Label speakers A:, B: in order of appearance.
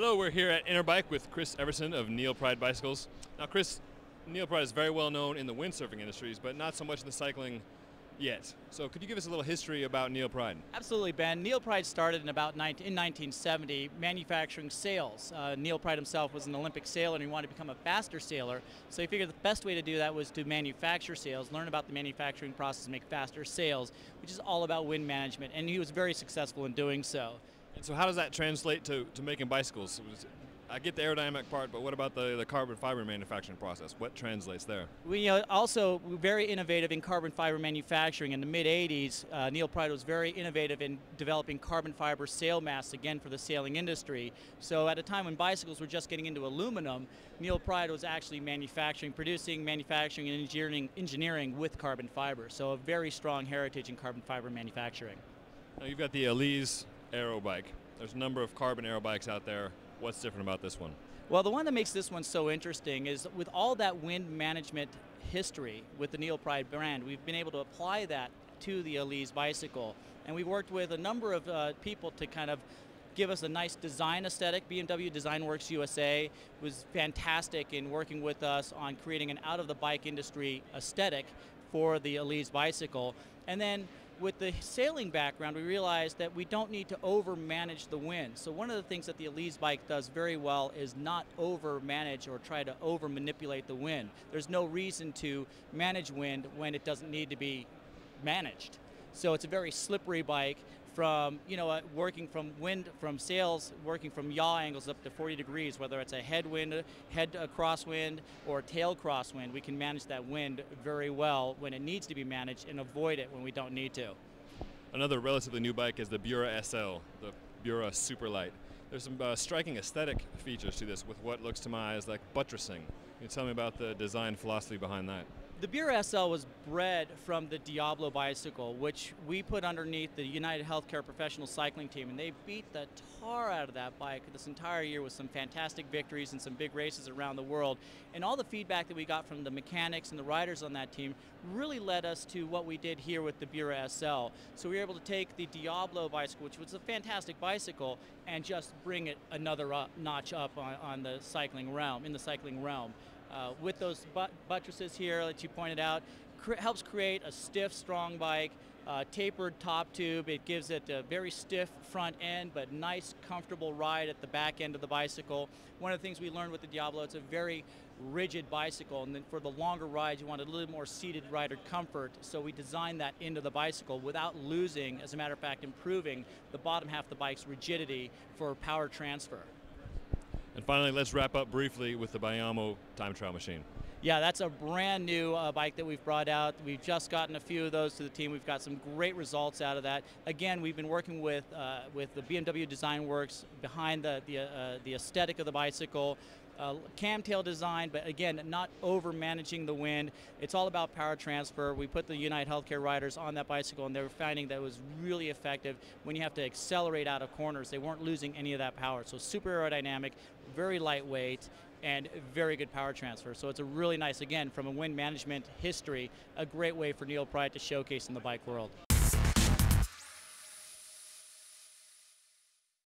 A: Hello, we're here at Interbike with Chris Everson of NeilPryde Bicycles. Now, Chris, NeilPryde is very well known in the windsurfing industries, but not so much in the cycling yet. So could you give us a little history about NeilPryde?
B: Absolutely, Ben. NeilPryde started in 1970 manufacturing sails. NeilPryde himself was an Olympic sailor and he wanted to become a faster sailor. So he figured the best way to do that was to manufacture sails, learn about the manufacturing process, make faster sails, which is all about wind management. And he was very successful in doing so.
A: And so how does that translate to making bicycles? I get the aerodynamic part, but what about the carbon fiber manufacturing process? What translates there?
B: We also very innovative in carbon fiber manufacturing. In the mid-'80s, NeilPryde was very innovative in developing carbon fiber sail masts, again, for the sailing industry. So at a time when bicycles were just getting into aluminum, NeilPryde was actually producing, manufacturing, and engineering with carbon fiber. So a very strong heritage in carbon fiber manufacturing.
A: Now you've got the Elise aero bike. There's a number of carbon aero bikes out there. What's different about this one?
B: Well, the one that makes this one so interesting is with all that wind management history with the NeilPryde brand, we've been able to apply that to the Elise bicycle. And we've worked with a number of people to kind of give us a nice design aesthetic. BMW Design Works USA was fantastic in working with us on creating an out-of-the-bike industry aesthetic for the Elise bicycle. And then with the sailing background, we realized that we don't need to over-manage the wind. So one of the things that the Elise bike does very well is not over-manage or try to over-manipulate the wind. There's no reason to manage wind when it doesn't need to be managed. So it's a very slippery bike from, working from sails, working from yaw angles up to 40 degrees, whether it's a head crosswind or tail crosswind. We can manage that wind very well when it needs to be managed and avoid it when we don't need to.
A: Another relatively new bike is the Bura SL, the Bura Superlight. There's some striking aesthetic features to this with what looks to my eyes like buttressing. Can you tell me about the design philosophy behind that?
B: The Bura SL was bred from the Diablo bicycle, which we put underneath the United Healthcare Professional Cycling Team, and they beat the tar out of that bike this entire year with some fantastic victories and some big races around the world. And all the feedback that we got from the mechanics and the riders on that team really led us to what we did here with the Bura SL. So we were able to take the Diablo bicycle, which was a fantastic bicycle, and just bring it another notch up on the cycling realm, in the cycling realm. With those buttresses here that you pointed out, helps create a stiff, strong bike, tapered top tube. It gives it a very stiff front end, but nice, comfortable ride at the back end of the bicycle. One of the things we learned with the Diablo, it's a very rigid bicycle, and then for the longer rides, you want a little more seated rider comfort, so we designed that into the bicycle without losing, as a matter of fact, improving the bottom half of the bike's rigidity for power transfer.
A: And finally, let's wrap up briefly with the Biamo time trial machine.
B: Yeah, that's a brand new bike that we've brought out. We've just gotten a few of those to the team. We've got some great results out of that. Again, we've been working with the BMW Design Works behind the aesthetic of the bicycle. Camtail design, but again, not over managing the wind. It's all about power transfer. We put the United Healthcare riders on that bicycle, and they were finding that it was really effective when you have to accelerate out of corners. They weren't losing any of that power. So super aerodynamic, very lightweight, and very good power transfer. So it's a really nice, again, from a wind management history, a great way for NeilPryde to showcase in the bike world.